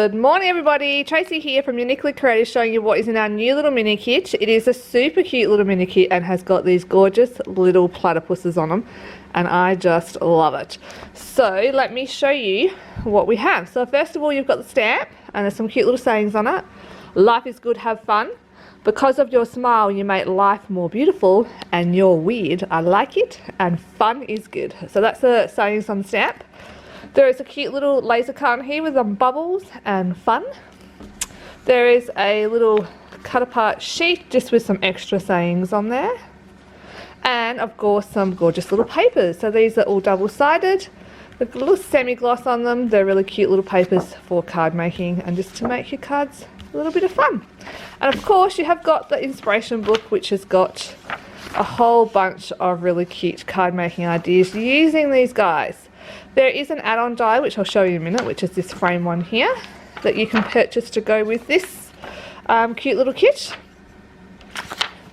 Good morning everybody, Tracy here from Uniquely Creative showing you what is in our new little mini kit. It is a super cute little mini kit and has got these gorgeous little platypuses on them and I just love it. So let me show you what we have. So first of all, you've got the stamp and there's some cute little sayings on it. Life is good, have fun. Because of your smile you make life more beautiful, and you're weird, I like it, and fun is good. So that's the sayings on the stamp. There is a cute little laser cut here with some bubbles and fun. There is a little cut apart sheet just with some extra sayings on there. And of course some gorgeous little papers. So these are all double-sided. They've got a little semi-gloss on them. They're really cute little papers for card making and just to make your cards a little bit of fun. And of course you have got the inspiration book, which has got a whole bunch of really cute card making ideas using these guys. There is an add-on die, which I'll show you in a minute, which is this frame one here that you can purchase to go with this cute little kit.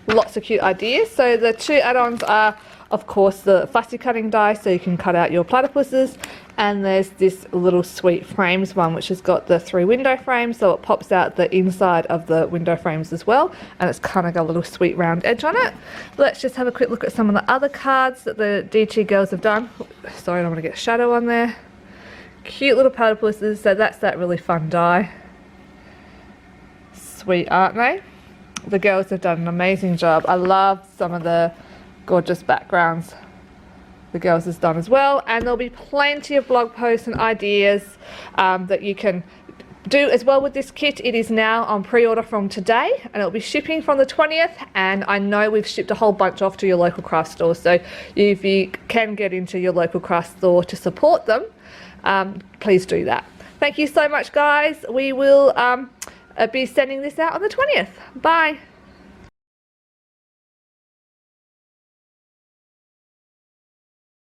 Lots of cute ideas. So the two add-ons are, of course, the fussy cutting die, so you can cut out your platypuses, and there's this little sweet frames one, which has got the 3 window frames, so it pops out the inside of the window frames as well, and it's kind of got a little sweet round edge on it. Let's just have a quick look at some of the other cards that the DT girls have done. Sorry, I don't want to get shadow on there. Cute little platypuses, so that's that really fun die. Sweet, aren't they? The girls have done an amazing job. I love some of the gorgeous backgrounds the girls has done as well, and there'll be plenty of blog posts and ideas that you can do as well with this kit. It is now on pre-order from today and it'll be shipping from the 20th, and I know we've shipped a whole bunch off to your local craft store, so if you can get into your local craft store to support them, please do that. Thank you so much guys. We will be sending this out on the 20th. Bye.